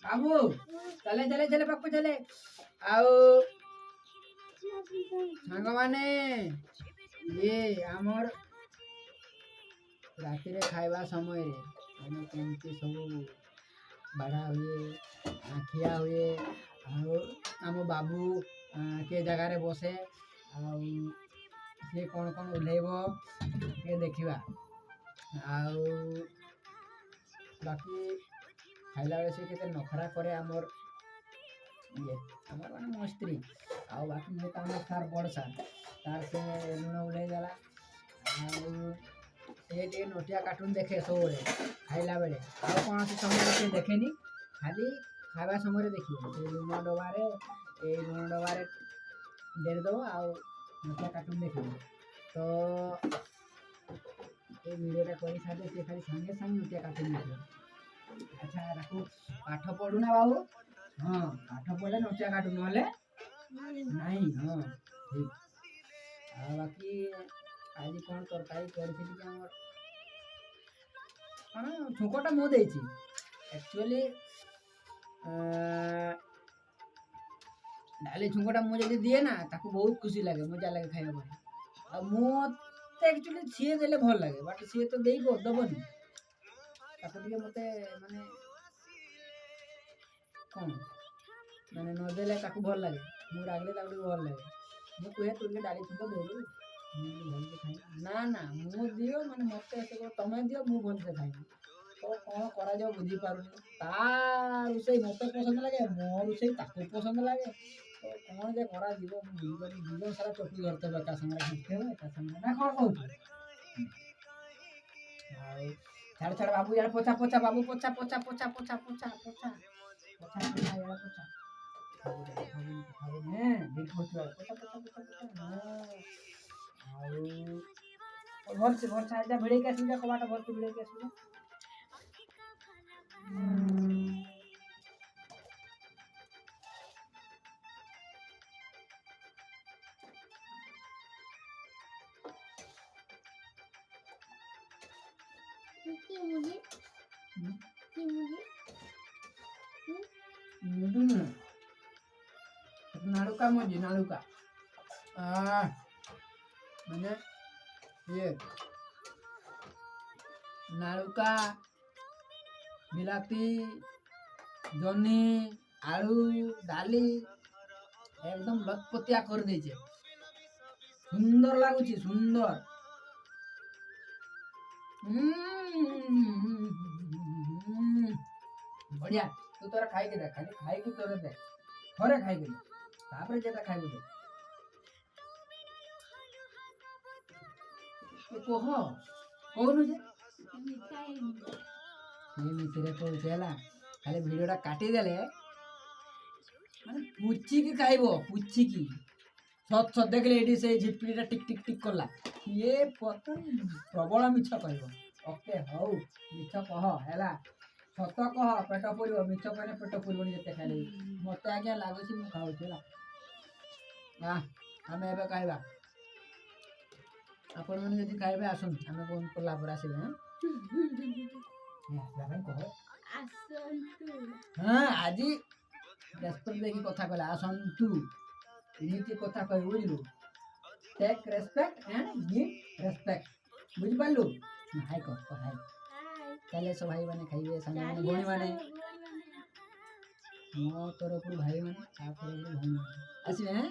बाबू चले चले चले बापू चले आओ सांग माने ये आमर राति रे खाइबा समय रे माने केमती सब बाढ़ा हुए खिया हुए आम बाबू के जगार बसे सी कौन कौन ओह्लैब टे देखा बाकी खाइला बेले से केते नखरा करे आमर ये आमर माने मो स्त्री बाकी मो तो आमर तार बड़ सार तार से लुण ओह्लै देला से नोटिया कार्टून देखे सब खाइला बेले कौन समय से देखेनी खाली खावा समय देखिए लुण डबारे लुण डबारे डेरी दब नोटिया कार्टून देखिए तो ये वीडियोटा कर सारे सी खाली संगे संगे नोटिया कार्टून देखिए अच्छा रखो पाठ पढ़ू ना बाबू हाँ पाठ पढ़े नोटिया कार्टून ना नहीं हाँ ठीक बाकी आज कौन तरकारी कर छुकटा मु देची एक्चुअली डाली छुकटा मु जब दिए ना ताको बहुत खुशी लगे मजा लगे खाइबा पर मत एक्चुअली सी देले भल लगे बट सी तो देई दबनी ताको टिके मते माने कौन माने न देले ताको भल लगे मु रागले ताको भल लगे मु कहे तू डाली छुक दे दे ना ना मु दियो माने मते ऐसे तमे दियो मु भल से खाई तो कौन करा जाओ बुझी पारुनी तार उसे मते पसंद लगे मोर उसे ताको पसंद लगे तो कौन जे करा जीवो मु जीवन जीवन सारा चोटी करते बका संगे खेते का संगे ना कौन कहू छाड़ छाड़ बाबू यार पोछा पोछा बाबू पोछा पोछा पोछा पोछा पोछा पोछा पोछा पोछा यार पोछा हैं दिल पोछा पोछा पोछा पोछा और भर से जा भिड़े के सुजा कबाटा भर के भिड़े के सुजा नाड़ुका मुझे नाड़ुका मैंने ये नाड़ुका बिलाती जनी आलू डाली एकदम लतपतिया कर देचे सुंदर लगुच सुंदर बढ़िया तू तोरा खाई के देख खाली खाई के तोरे दे थोड़े खाई के तापरे जेटा खाई बोले तो कोह कहनु जे ये मिसरे को चला खाली वीडियोटा काटी देले माने पुच्ची की खाइबो पुच्ची की सत सत देखले एडी से झिपलीटा टिक टिक टिक करला ये पतन प्रबल मिछ कहबो ओके हौ मिछ कह हैला सत कह पेट पुरबो मिछ कहने पेट पुरबोनी जते खाइले मते आज्ञा लागुची मु खाउची हैला हमें एबे कहबा आपण माने जदी खाइबे आसन हमें कोन करला पर आसीबे हैं भाई कह आसंतु हां आजी रेस्पेक्ट देखी कथा कहला आसंतु इनिति कथा कह बुझलु take respect and give respect बुझ पालु हाय कह हाय चले सब भाई माने खाइबे संग माने भोणी माने मो तरफ भाई माने ता तरफ भोणी आसीबे हैं